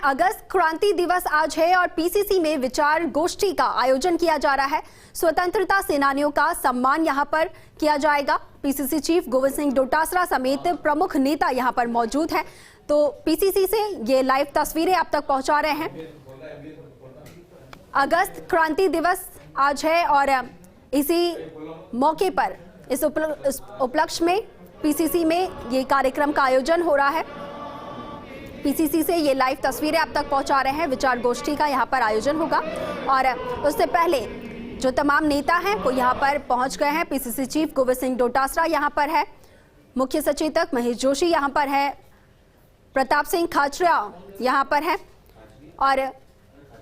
अगस्त क्रांति दिवस आज है और पीसीसी में विचार गोष्ठी का आयोजन किया जा रहा है। स्वतंत्रता सेनानियों का सम्मान यहां पर किया जाएगा। पीसीसी चीफ गोविंद सिंह डोटासरा समेत प्रमुख नेता यहां पर मौजूद हैं। तो पीसीसी से ये लाइव तस्वीरें आप तक पहुंचा रहे हैं। अगस्त क्रांति दिवस आज है और इसी मौके पर इस उपलक्ष्य में पीसीसी में ये कार्यक्रम का आयोजन हो रहा है। पीसीसी से ये लाइव तस्वीरें आप तक पहुंचा रहे हैं। विचार गोष्ठी का यहाँ पर आयोजन होगा और उससे पहले जो तमाम नेता हैं वो यहाँ पर पहुंच गए हैं। पीसीसी चीफ गोविंद सिंह डोटासरा यहाँ पर है, मुख्य सचेतक महेश जोशी यहाँ पर है, प्रताप सिंह खाचरिया यहाँ पर है और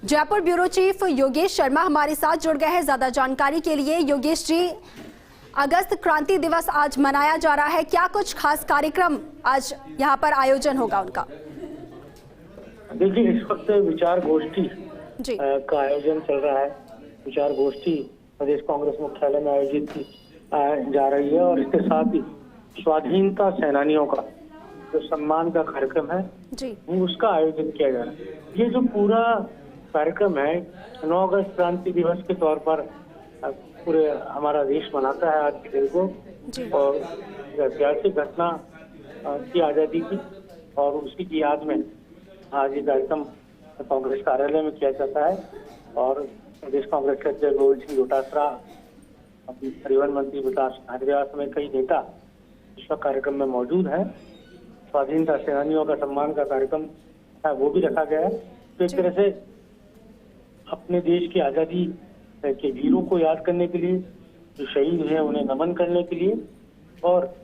जयपुर ब्यूरो चीफ योगेश शर्मा हमारे साथ जुड़ गए हैं ज्यादा जानकारी के लिए। योगेश जी, अगस्त क्रांति दिवस आज मनाया जा रहा है, क्या कुछ खास कार्यक्रम आज यहाँ पर आयोजन होगा उनका? देखिए, इस वक्त विचार गोष्ठी का आयोजन चल रहा है। विचार गोष्ठी प्रदेश कांग्रेस मुख्यालय में आयोजित की जा रही है और इसके साथ ही स्वाधीनता सेनानियों का जो सम्मान का कार्यक्रम है जी, उसका आयोजन किया जा रहा है। ये जो पूरा कार्यक्रम है 9 अगस्त क्रांति दिवस के तौर पर पूरे हमारा देश मनाता है आज के दिन को और ऐतिहासिक घटना की आजादी की और उसी की याद में आज ये कार्यक्रम कांग्रेस कार्यालय में किया जाता है और प्रदेश कांग्रेस के अध्यक्ष गोविंद सिंह डोटासरा, परिवहन मंत्री विकास खाचरिया समेत कई नेता इस कार्यक्रम में मौजूद है। स्वाधीनता सेनानियों का सम्मान का कार्यक्रम है वो भी रखा गया है। तो एक तरह से अपने देश की आजादी के वीरों को याद करने के लिए, जो शहीद हैं उन्हें नमन करने के लिए और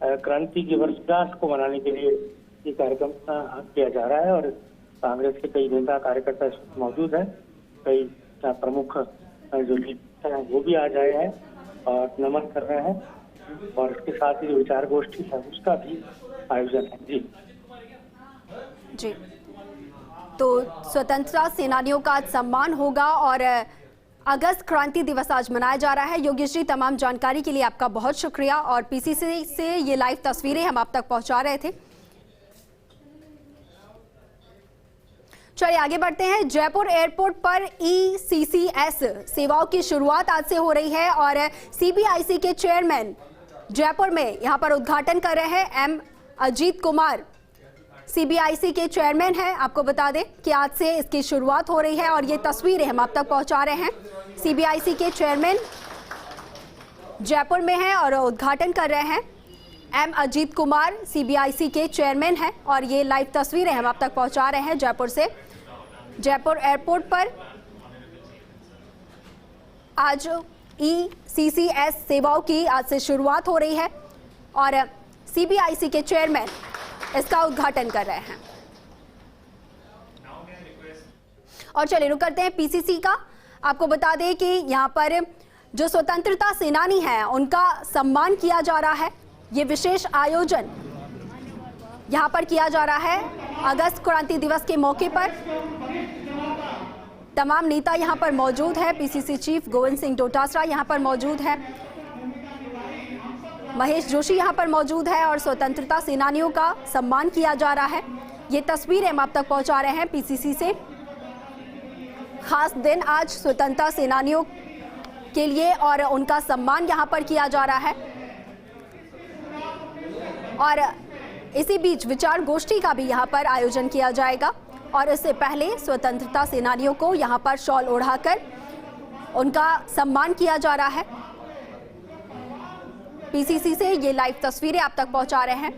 क्रांति की वर्षगांठ को मनाने के लिए ये कार्यक्रम किया जा रहा है और कांग्रेस के कई नेता कार्यकर्ता मौजूद हैं। कई प्रमुख जो लीडर हैं वो भी आज आए हैं और नमन कर रहे हैं और इसके साथ ही जो विचार गोष्ठी है उसका भी आयोजन है। जी, तो स्वतंत्रता सेनानियों का सम्मान होगा और अगस्त क्रांति दिवस आज मनाया जा रहा है। योगेश जी, तमाम जानकारी के लिए आपका बहुत शुक्रिया और पीसीसी से ये लाइव तस्वीरें हम आप तक पहुंचा रहे थे। चलिए आगे बढ़ते हैं। जयपुर एयरपोर्ट पर ECCS सेवाओं की शुरुआत आज से हो रही है और CBIC के चेयरमैन जयपुर में यहां पर उद्घाटन कर रहे हैं। M अजीत कुमार CBIC के चेयरमैन हैं। आपको बता दें कि आज से इसकी शुरुआत हो रही है और ये तस्वीरें हम आप तक पहुंचा रहे हैं। CBIC के चेयरमैन जयपुर में हैं और उद्घाटन कर रहे हैं। M अजीत कुमार CBIC के चेयरमैन हैं और ये लाइव तस्वीरें हम आप तक पहुंचा रहे हैं जयपुर से। जयपुर एयरपोर्ट पर आज ECCS सेवाओं की आज से शुरुआत हो रही है और CBIC के चेयरमैन इसका उद्घाटन कर रहे हैं। और चलिए रुक करते हैं पीसीसी का। आपको बता दें कि यहाँ पर जो स्वतंत्रता सेनानी हैं उनका सम्मान किया जा रहा है। ये विशेष आयोजन यहाँ पर किया जा रहा है अगस्त क्रांति दिवस के मौके पर। तमाम नेता यहाँ पर मौजूद है। पीसीसी चीफ गोविंद सिंह डोटासरा यहाँ पर मौजूद है, महेश जोशी यहाँ पर मौजूद है और स्वतंत्रता सेनानियों का सम्मान किया जा रहा है। ये तस्वीरें हम आप तक पहुंचा रहे हैं पीसीसी से। खास दिन आज स्वतंत्रता सेनानियों के लिए और उनका सम्मान यहाँ पर किया जा रहा है और इसी बीच विचार गोष्ठी का भी यहाँ पर आयोजन किया जाएगा और इससे पहले स्वतंत्रता सेनानियों को यहाँ पर शॉल ओढ़ाकर उनका सम्मान किया जा रहा है। पीसीसी से ये लाइव तस्वीरें आप तक पहुंचा रहे हैं।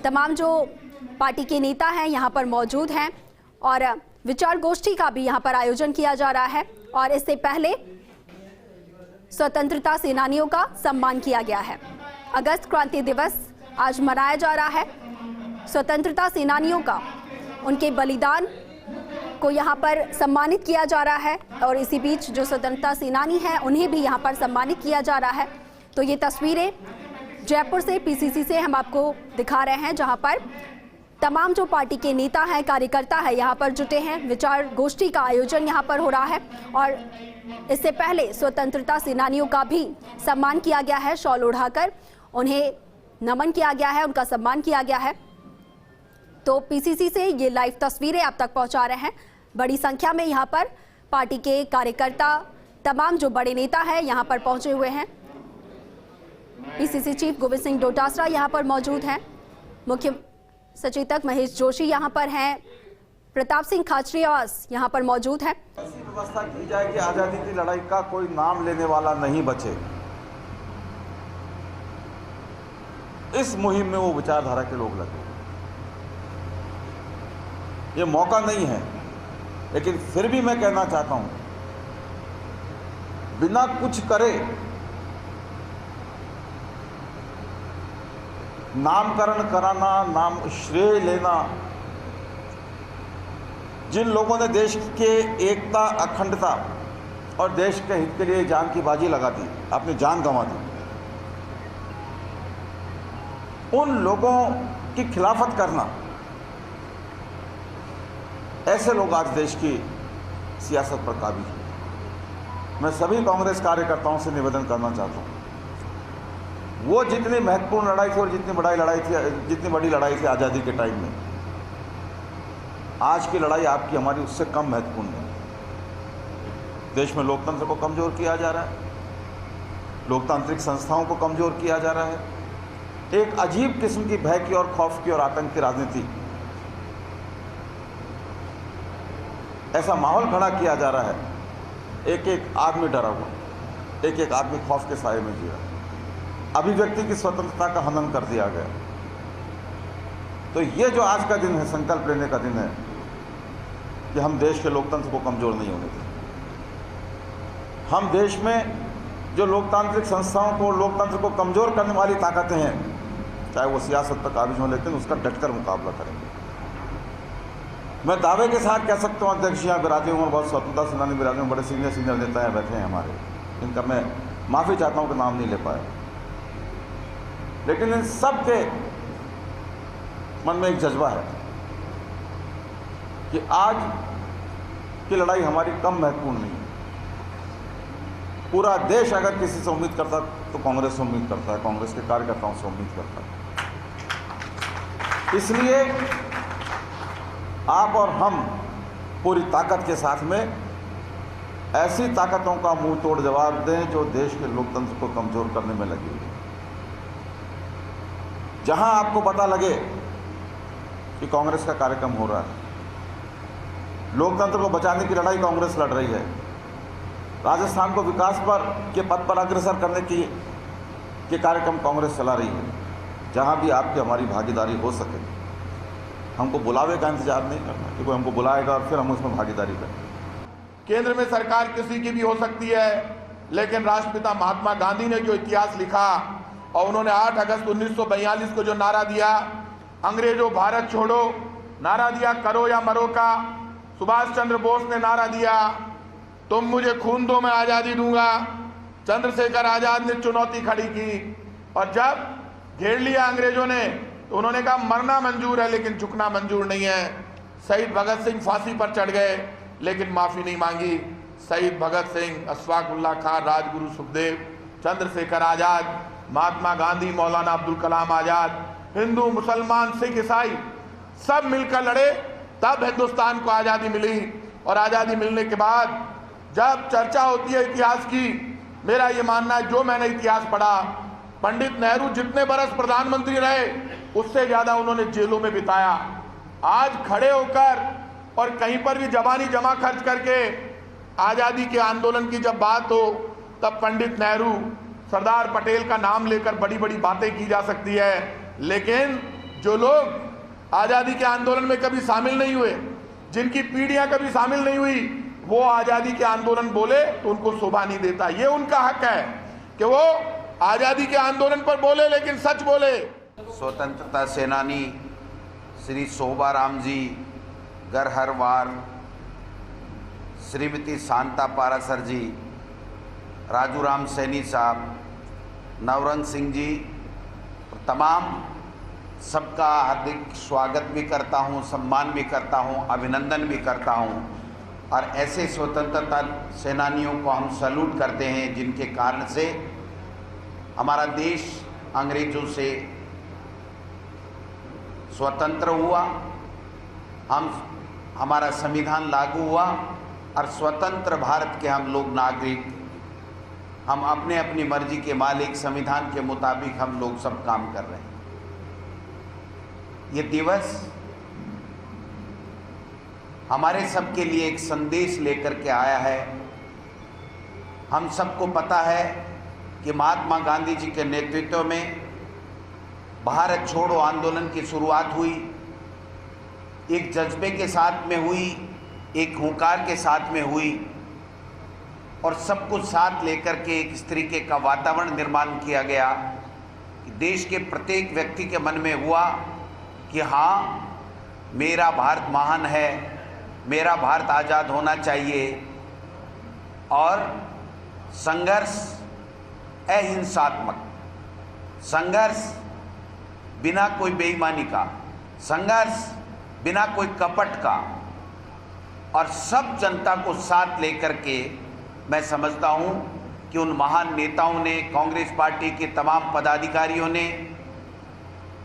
तमाम जो पार्टी के नेता हैं यहाँ पर मौजूद हैं और विचार गोष्ठी का भी यहाँ पर आयोजन किया जा रहा है और इससे पहले स्वतंत्रता सेनानियों का सम्मान किया गया है। अगस्त क्रांति दिवस आज मनाया जा रहा है। स्वतंत्रता सेनानियों का, उनके बलिदान को यहाँ पर सम्मानित किया जा रहा है और इसी बीच जो स्वतंत्रता सेनानी हैं उन्हें भी यहाँ पर सम्मानित किया जा रहा है। तो ये तस्वीरें जयपुर से पीसीसी से हम आपको दिखा रहे हैं जहाँ पर तमाम जो पार्टी के नेता हैं, कार्यकर्ता है यहाँ पर जुटे हैं। विचार गोष्ठी का आयोजन यहाँ पर हो रहा है और इससे पहले स्वतंत्रता सेनानियों का भी सम्मान किया गया है। शॉल ओढ़ाकर उन्हें नमन किया गया है, उनका सम्मान किया गया है। तो पीसीसी से ये लाइव तस्वीरें आप तक पहुंचा रहे हैं। बड़ी संख्या में यहाँ पर पार्टी के कार्यकर्ता, तमाम जो बड़े नेता हैं यहाँ पर पहुंचे हुए हैं। पीसीसी चीफ गोविंद सिंह डोटासरा यहाँ पर मौजूद हैं, मुख्य सचेतक महेश जोशी यहाँ पर हैं, प्रताप सिंह खाचरियावास यहाँ पर मौजूद हैं। ऐसी व्यवस्था की जाए कि आजादी की लड़ाई का कोई नाम लेने वाला नहीं बचे। इस मुहिम में वो विचारधारा के लोग लगे। ये मौका नहीं है, लेकिन फिर भी मैं कहना चाहता हूं, बिना कुछ करे नामकरण कराना, नाम श्रेय लेना, जिन लोगों ने देश के एकता, अखंडता और देश के हित के लिए जान की बाजी लगा दी, अपनी जान गंवा दी, उन लोगों की खिलाफत करना, ऐसे लोग आज देश की सियासत पर काबिज हैं। मैं सभी कांग्रेस कार्यकर्ताओं से निवेदन करना चाहता हूं, वो जितनी महत्वपूर्ण लड़ाई थी और जितनी बड़ी लड़ाई थी आज़ादी के टाइम में, आज की लड़ाई आपकी हमारी उससे कम महत्वपूर्ण है। देश में लोकतंत्र को कमज़ोर किया जा रहा है, लोकतांत्रिक संस्थाओं को कमज़ोर किया जा रहा है, एक अजीब किस्म की भय की और खौफ की और आतंक की राजनीति, ऐसा माहौल खड़ा किया जा रहा है। एक एक आदमी डरा हुआ, एक एक आदमी खौफ के साए में जी रहा है। अभिव्यक्ति की स्वतंत्रता का हनन कर दिया गया। तो ये जो आज का दिन है, संकल्प लेने का दिन है कि हम देश के लोकतंत्र को कमज़ोर नहीं होने दें। हम देश में जो लोकतांत्रिक संस्थाओं को, लोकतंत्र को कमज़ोर करने वाली ताकतें हैं, चाहे वो सियासत पर काबिज हों, लेकिन उसका डटकर मुकाबला करेंगे। मैं दावे के साथ कह सकता हूँ, अध्यक्ष यहाँ विराजे हूँ और बहुत स्वतंत्रता सेनानी विराजे हूँ, बड़े सीनियर नेता हैं बैठे हैं हमारे, इनका मैं माफ़ी चाहता हूँ कि नाम नहीं ले पाया, लेकिन इन सब के मन में एक जज्बा है कि आज की लड़ाई हमारी कम महत्वपूर्ण नहीं है। पूरा देश अगर किसी से उम्मीद करता तो कांग्रेस से उम्मीद करता है, कांग्रेस के कार्यकर्ताओं से उम्मीद करता है। इसलिए आप और हम पूरी ताकत के साथ में ऐसी ताकतों का मुंह तोड़ जवाब दें जो देश के लोकतंत्र को कमजोर करने में लगी हुई है। जहां आपको पता लगे कि कांग्रेस का कार्यक्रम हो रहा है, लोकतंत्र को बचाने की लड़ाई कांग्रेस लड़ रही है, राजस्थान को विकास के पथ पर अग्रसर करने के कार्यक्रम कांग्रेस चला रही है, जहां भी आपकी हमारी भागीदारी हो सके, हमको बुलावे का इंतजार नहीं करना कि कोई हमको बुलाएगा और फिर हम उसमें भागीदारी करें। केंद्र में सरकार किसी की भी हो सकती है, लेकिन राष्ट्रपिता महात्मा गांधी ने जो इतिहास लिखा और उन्होंने 8 अगस्त 1942 को जो नारा दिया, अंग्रेजों भारत छोड़ो, नारा दिया करो या मरो का, सुभाष चंद्र बोस ने नारा दिया तुम मुझे खून दो मैं आज़ादी दूंगा, चंद्रशेखर आजाद ने चुनौती खड़ी की और जब घेर लिया अंग्रेजों ने तो उन्होंने कहा मरना मंजूर है लेकिन झुकना मंजूर नहीं है। शहीद भगत सिंह फांसी पर चढ़ गए लेकिन माफ़ी नहीं मांगी। शहीद भगत सिंह, अशफाक उल्लाह खान, राजगुरु सुखदेव, चंद्रशेखर आजाद, महात्मा गांधी, मौलाना अब्दुल कलाम आजाद, हिंदू, मुसलमान, सिख, ईसाई सब मिलकर लड़े, तब हिंदुस्तान को आज़ादी मिली। और आज़ादी मिलने के बाद जब चर्चा होती है इतिहास की, मेरा ये मानना है, जो मैंने इतिहास पढ़ा, पंडित नेहरू जितने बरस प्रधानमंत्री रहे उससे ज़्यादा उन्होंने जेलों में बिताया। आज खड़े होकर और कहीं पर भी जबानी जमा खर्च करके आज़ादी के आंदोलन की जब बात हो तब पंडित नेहरू, सरदार पटेल का नाम लेकर बड़ी बड़ी बातें की जा सकती है, लेकिन जो लोग आज़ादी के आंदोलन में कभी शामिल नहीं हुए, जिनकी पीढ़ियां कभी शामिल नहीं हुई, वो आज़ादी के आंदोलन बोले तो उनको शोभा नहीं देता। ये उनका हक है कि वो आज़ादी के आंदोलन पर बोले लेकिन सच बोले। स्वतंत्रता सेनानी श्री शोभाराम जी गरहरवार, श्रीमती शांता पारासर जी, राजूराम सैनी साहब, नवरंग सिंह जी, तमाम सबका हार्दिक स्वागत भी करता हूं, सम्मान भी करता हूं, अभिनंदन भी करता हूं। और ऐसे स्वतंत्रता सेनानियों को हम सैल्यूट करते हैं जिनके कारण से हमारा देश अंग्रेजों से स्वतंत्र हुआ हमारा संविधान लागू हुआ और स्वतंत्र भारत के हम लोग नागरिक, हम अपने अपनी मर्जी के मालिक, संविधान के मुताबिक हम लोग सब काम कर रहे हैं। ये दिवस हमारे सबके लिए एक संदेश लेकर के आया है। हम सबको पता है कि महात्मा गांधी जी के नेतृत्व में भारत छोड़ो आंदोलन की शुरुआत हुई, एक जज्बे के साथ में हुई, एक हुंकार के साथ में हुई और सब कुछ साथ लेकर के एक इस तरीके का वातावरण निर्माण किया गया कि देश के प्रत्येक व्यक्ति के मन में हुआ कि हाँ, मेरा भारत महान है, मेरा भारत आज़ाद होना चाहिए। और संघर्ष अहिंसात्मक, संघर्ष बिना कोई बेईमानी का, संघर्ष बिना कोई कपट का और सब जनता को साथ लेकर के, मैं समझता हूँ कि उन महान नेताओं ने, कांग्रेस पार्टी के तमाम पदाधिकारियों ने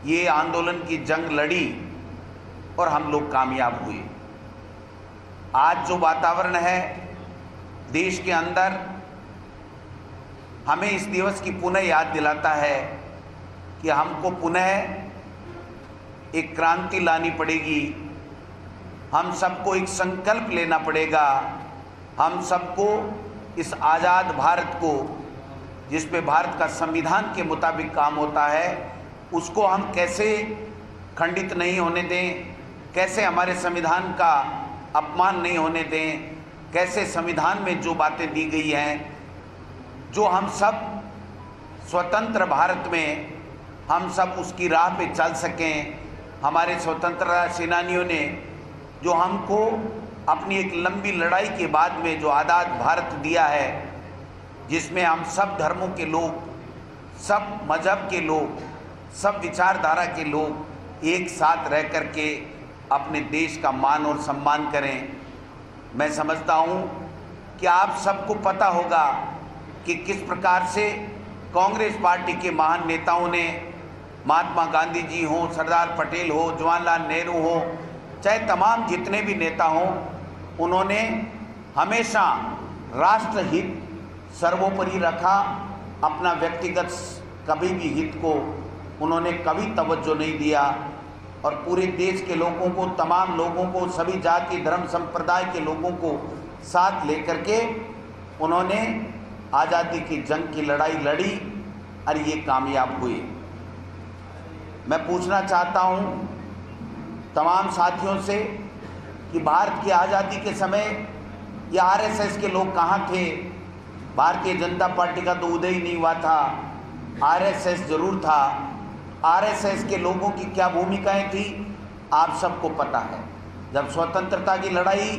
ये आंदोलन की जंग लड़ी और हम लोग कामयाब हुए। आज जो वातावरण है देश के अंदर, हमें इस दिवस की पुनः याद दिलाता है कि हमको पुनः एक क्रांति लानी पड़ेगी, हम सबको एक संकल्प लेना पड़ेगा, हम सबको इस आज़ाद भारत को, जिसमें भारत का संविधान के मुताबिक काम होता है, उसको हम कैसे खंडित नहीं होने दें, कैसे हमारे संविधान का अपमान नहीं होने दें, कैसे संविधान में जो बातें दी गई हैं, जो हम सब स्वतंत्र भारत में हम सब उसकी राह पे चल सकें। हमारे स्वतंत्रता सेनानियों ने जो हमको अपनी एक लंबी लड़ाई के बाद में जो आज़ाद भारत दिया है, जिसमें हम सब धर्मों के लोग, सब मजहब के लोग, सब विचारधारा के लोग एक साथ रह कर के अपने देश का मान और सम्मान करें। मैं समझता हूँ कि आप सबको पता होगा कि किस प्रकार से कांग्रेस पार्टी के महान नेताओं ने, महात्मा गांधी जी हों, सरदार पटेल हो, जवाहरलाल नेहरू हो, चाहे तमाम जितने भी नेता हों, उन्होंने हमेशा राष्ट्रहित सर्वोपरि रखा। अपना व्यक्तिगत कभी भी हित को उन्होंने कभी तवज्जो नहीं दिया और पूरे देश के लोगों को, तमाम लोगों को, सभी जाति धर्म संप्रदाय के लोगों को साथ लेकर के उन्होंने आज़ादी की जंग की लड़ाई लड़ी और ये कामयाब हुए। मैं पूछना चाहता हूँ तमाम साथियों से कि भारत की आज़ादी के समय ये आरएसएस के लोग कहाँ थे? भारतीय जनता पार्टी का तो उदय ही नहीं हुआ था, आरएसएस जरूर था। आरएसएस के लोगों की क्या भूमिकाएं थी आप सबको पता है। जब स्वतंत्रता की लड़ाई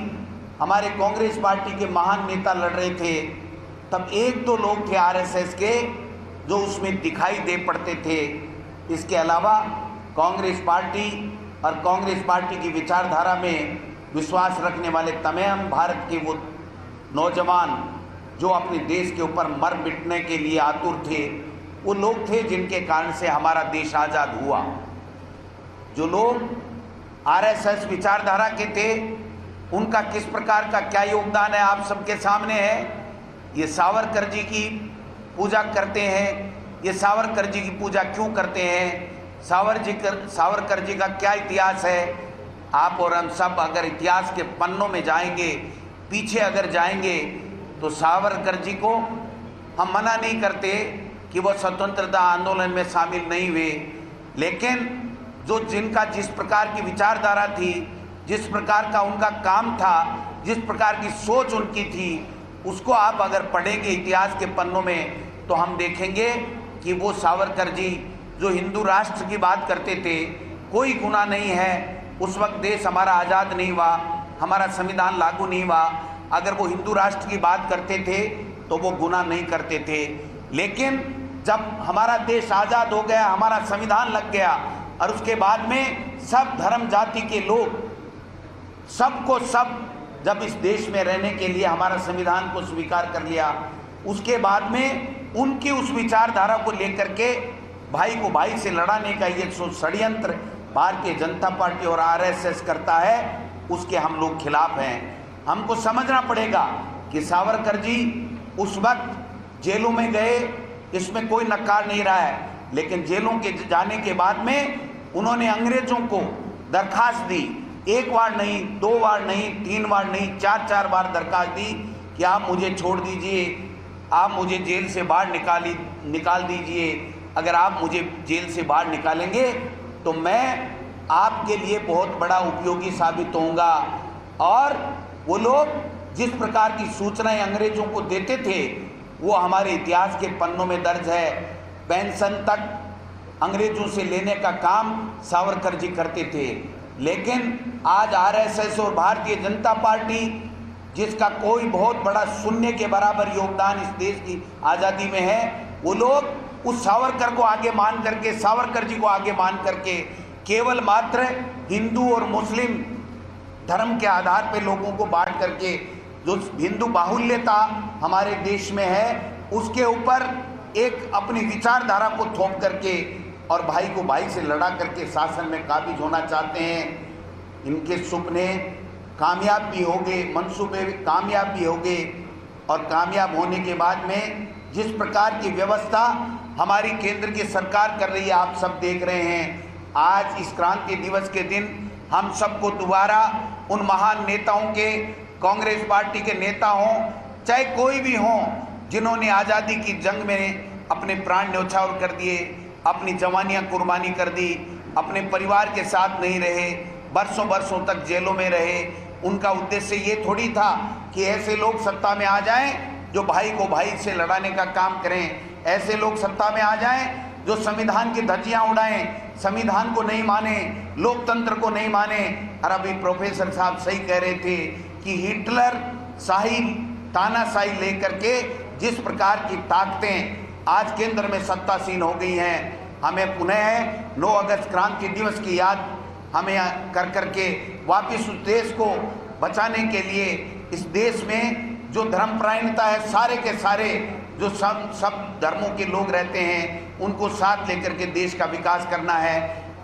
हमारे कांग्रेस पार्टी के महान नेता लड़ रहे थे, तब एक दो लोग थे आरएसएस के जो उसमें दिखाई दे पड़ते थे। इसके अलावा कांग्रेस पार्टी और कांग्रेस पार्टी की विचारधारा में विश्वास रखने वाले तमाम भारत के वो नौजवान जो अपने देश के ऊपर मर मिटने के लिए आतुर थे, वो लोग थे जिनके कारण से हमारा देश आज़ाद हुआ। जो लोग आरएसएस विचारधारा के थे, उनका किस प्रकार का क्या योगदान है आप सबके सामने है। ये सावरकर जी की पूजा करते हैं। ये सावरकर जी की पूजा क्यों करते हैं? सावरकर जी का क्या इतिहास है? आप और हम सब अगर इतिहास के पन्नों में जाएंगे, पीछे अगर जाएंगे, तो सावरकर जी को हम मना नहीं करते कि वो स्वतंत्रता आंदोलन में शामिल नहीं हुए, लेकिन जो जिनका जिस प्रकार की विचारधारा थी, जिस प्रकार का उनका काम था, जिस प्रकार की सोच उनकी थी, उसको आप अगर पढ़ेंगे इतिहास के पन्नों में तो हम देखेंगे कि वो सावरकर जी जो हिंदू राष्ट्र की बात करते थे, कोई गुनाह नहीं है। उस वक्त देश हमारा आज़ाद नहीं हुआ, हमारा संविधान लागू नहीं हुआ। अगर वो हिंदू राष्ट्र की बात करते थे तो वो गुनाह नहीं करते थे। लेकिन जब हमारा देश आज़ाद हो गया, हमारा संविधान लग गया और उसके बाद में सब धर्म जाति के लोग सबको सब जब इस देश में रहने के लिए हमारा संविधान को स्वीकार कर लिया, उसके बाद में उनकी उस विचारधारा को लेकर के भाई को भाई से लड़ाने का ये षड्यंत्र भारतीय जनता पार्टी और आरएसएस करता है उसके हम लोग खिलाफ हैं। हमको समझना पड़ेगा कि सावरकर जी उस वक्त जेलों में गए, इसमें कोई नकार नहीं रहा है, लेकिन जेलों के जाने के बाद में उन्होंने अंग्रेजों को दरखास्त दी, एक बार नहीं, 2 बार नहीं, 3 बार नहीं, 4 बार दरखास्त दी कि आप मुझे छोड़ दीजिए, आप मुझे जेल से बाहर निकाल दीजिए। अगर आप मुझे जेल से बाहर निकालेंगे तो मैं आपके लिए बहुत बड़ा उपयोगी साबित होऊंगा। और वो लोग जिस प्रकार की सूचनाएं अंग्रेजों को देते थे वो हमारे इतिहास के पन्नों में दर्ज है। पेंशन तक अंग्रेजों से लेने का काम सावरकर जी करते थे। लेकिन आज आरएसएस और भारतीय जनता पार्टी, जिसका कोई बहुत बड़ा शून्य के बराबर योगदान इस देश की आज़ादी में है, वो लोग उस सावरकर को आगे मान करके, सावरकर जी को आगे मान करके केवल मात्र हिंदू और मुस्लिम धर्म के आधार पर लोगों को बांट करके, जो हिंदू बाहुल्यता हमारे देश में है उसके ऊपर एक अपनी विचारधारा को थोप करके और भाई को भाई से लड़ा करके शासन में काबिज होना चाहते हैं। इनके सपने कामयाब भी हो गए, मंसूबे कामयाब भी हो गए, और कामयाब होने के बाद में जिस प्रकार की व्यवस्था हमारी केंद्र की सरकार कर रही है आप सब देख रहे हैं। आज इस क्रांति दिवस के दिन हम सबको दोबारा उन महान नेताओं के, कांग्रेस पार्टी के नेता हों चाहे कोई भी हों, जिन्होंने आज़ादी की जंग में अपने प्राण न्यौछावर कर दिए, अपनी जवानियां कुर्बानी कर दी, अपने परिवार के साथ नहीं रहे, बरसों बरसों तक जेलों में रहे। उनका उद्देश्य ये थोड़ी था कि ऐसे लोग सत्ता में आ जाएं जो भाई को भाई से लड़ाने का काम करें, ऐसे लोग सत्ता में आ जाएं जो संविधान की धज्जियां उड़ाएं, संविधान को नहीं माने, लोकतंत्र को नहीं माने। और अभी प्रोफेसर साहब सही कह रहे थे कि हिटलर शाही तानाशाही लेकर के जिस प्रकार की ताकतें आज केंद्र में सत्तासीन हो गई हैं, हमें पुनः 9 अगस्त क्रांति दिवस की याद हमें कर करके वापस उस देश को बचाने के लिए, इस देश में जो धर्मपरायणता है, सारे के सारे जो सब धर्मों के लोग रहते हैं उनको साथ लेकर के देश का विकास करना है।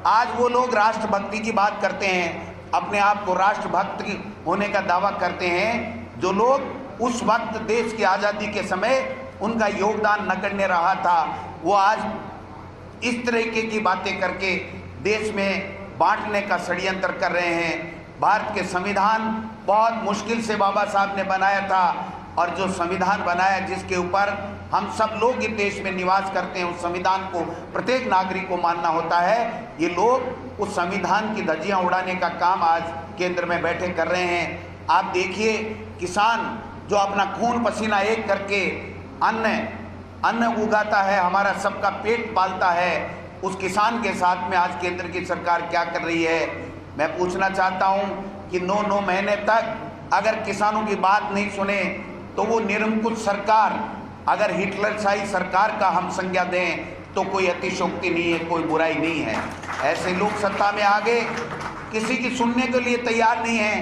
आज वो लोग राष्ट्रभक्ति की बात करते हैं, अपने आप को राष्ट्रभक्त होने का दावा करते हैं, जो लोग उस वक्त देश की आज़ादी के समय उनका योगदान नगण्य रहा था, वो आज इस तरीके की बातें करके देश में बांटने का षड्यंत्र कर रहे हैं। भारत के संविधान बहुत मुश्किल से बाबा साहब ने बनाया था, और जो संविधान बनाया जिसके ऊपर हम सब लोग इस देश में निवास करते हैं, उस संविधान को प्रत्येक नागरिक को मानना होता है। ये लोग उस संविधान की धज्जियां उड़ाने का काम आज केंद्र में बैठे कर रहे हैं। आप देखिए, किसान जो अपना खून पसीना एक करके अन्न उगाता है, हमारा सबका पेट पालता है, उस किसान के साथ में आज केंद्र की सरकार क्या कर रही है। मैं पूछना चाहता हूं कि 9 महीने तक अगर किसानों की बात नहीं सुने तो वो निरंकुश सरकार, अगर हिटलरशाही सरकार का हम संज्ञा दें तो कोई अतिशयोक्ति नहीं है, कोई बुराई नहीं है। ऐसे लोग सत्ता में आ गए, किसी की सुनने के लिए तैयार नहीं है,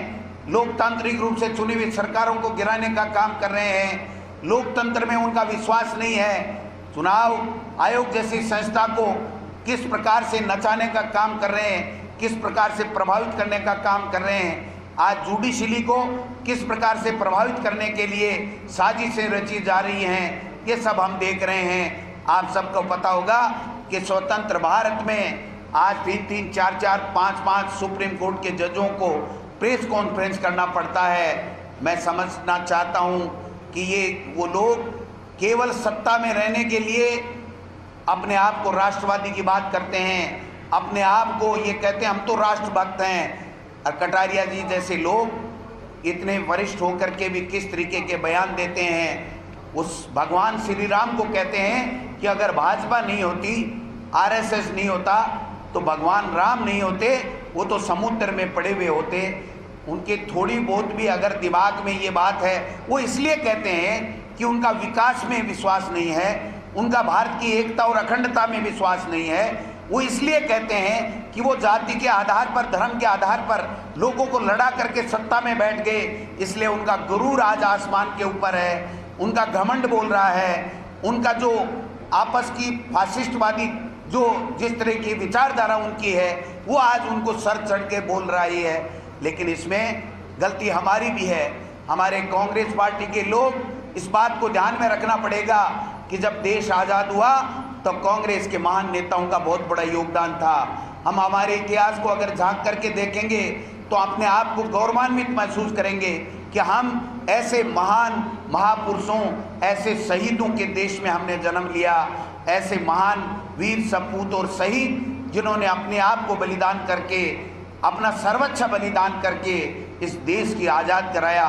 लोकतांत्रिक रूप से चुनी हुई सरकारों को गिराने का काम कर रहे हैं, लोकतंत्र में उनका विश्वास नहीं है, चुनाव आयोग जैसी संस्था को किस प्रकार से नचाने का काम कर रहे हैं, किस प्रकार से प्रभावित करने का काम कर रहे हैं, आज जुडिशरी को किस प्रकार से प्रभावित करने के लिए साजिशें रची जा रही हैं, ये सब हम देख रहे हैं। आप सबको पता होगा कि स्वतंत्र भारत में आज 3-3, 4-4, 5-5 सुप्रीम कोर्ट के जजों को प्रेस कॉन्फ्रेंस करना पड़ता है। मैं समझना चाहता हूँ कि ये वो लोग केवल सत्ता में रहने के लिए अपने आप को राष्ट्रवादी की बात करते हैं, अपने आप को ये कहते हैं हम तो राष्ट्रभक्त हैं। और कटारिया जी जैसे लोग इतने वरिष्ठ होकर के भी किस तरीके के बयान देते हैं। उस भगवान श्री राम को कहते हैं कि अगर भाजपा नहीं होती, आरएसएस नहीं होता तो भगवान राम नहीं होते, वो तो समुद्र में पड़े हुए होते। उनके थोड़ी बहुत भी अगर दिमाग में ये बात है, वो इसलिए कहते हैं कि उनका विकास में विश्वास नहीं है, उनका भारत की एकता और अखंडता में विश्वास नहीं है। वो इसलिए कहते हैं कि वो जाति के आधार पर, धर्म के आधार पर लोगों को लड़ा करके सत्ता में बैठ गए, इसलिए उनका गुरूर आज आसमान के ऊपर है, उनका घमंड बोल रहा है, उनका जो आपस की फासिस्टवादी जो जिस तरह की विचारधारा उनकी है वो आज उनको सर चढ़ के बोल रही है। लेकिन इसमें गलती हमारी भी है। हमारे कांग्रेस पार्टी के लोग इस बात को ध्यान में रखना पड़ेगा कि जब देश आज़ाद हुआ तो कांग्रेस के महान नेताओं का बहुत बड़ा योगदान था। हम हमारे इतिहास को अगर झांक करके देखेंगे तो अपने आप को गौरवान्वित महसूस करेंगे कि हम ऐसे महान महापुरुषों, ऐसे शहीदों के देश में हमने जन्म लिया, ऐसे महान वीर सपूत और शहीद जिन्होंने अपने आप को बलिदान करके, अपना सर्वोच्च बलिदान करके इस देश की आज़ाद कराया।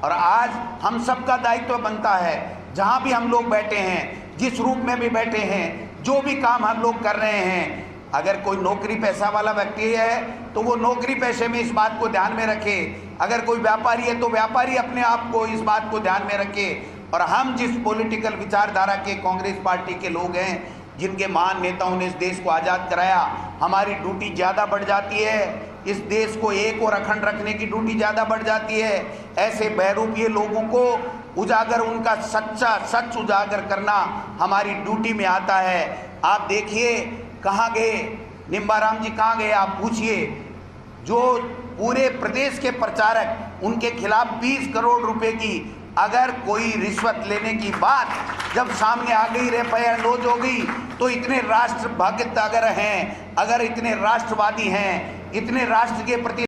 और आज हम सबका दायित्व बनता है, जहाँ भी हम लोग बैठे हैं, जिस रूप में भी बैठे हैं, जो भी काम हम लोग कर रहे हैं, अगर कोई नौकरी पैसा वाला व्यक्ति है तो वो नौकरी पैसे में इस बात को ध्यान में रखे, अगर कोई व्यापारी है तो व्यापारी अपने आप को इस बात को ध्यान में रखे। और हम जिस पॉलिटिकल विचारधारा के कांग्रेस पार्टी के लोग हैं, जिनके महान नेताओं ने इस देश को आज़ाद कराया, हमारी ड्यूटी ज़्यादा बढ़ जाती है। इस देश को एक और अखंड रखने की ड्यूटी ज़्यादा बढ़ जाती है। ऐसे बहरूपीय लोगों को उजागर, उनका सच्चा सच उजागर करना हमारी ड्यूटी में आता है। आप देखिए कहाँ गए निम्बाराम जी, कहाँ गए आप पूछिए। जो पूरे प्रदेश के प्रचारक, उनके खिलाफ 20 करोड़ रुपए की अगर कोई रिश्वत लेने की बात जब सामने आ गई, रेफआईआर लॉन्च हो गई, तो इतने राष्ट्रभक्त अगर हैं, अगर इतने राष्ट्रवादी हैं, इतने राष्ट्र के प्रति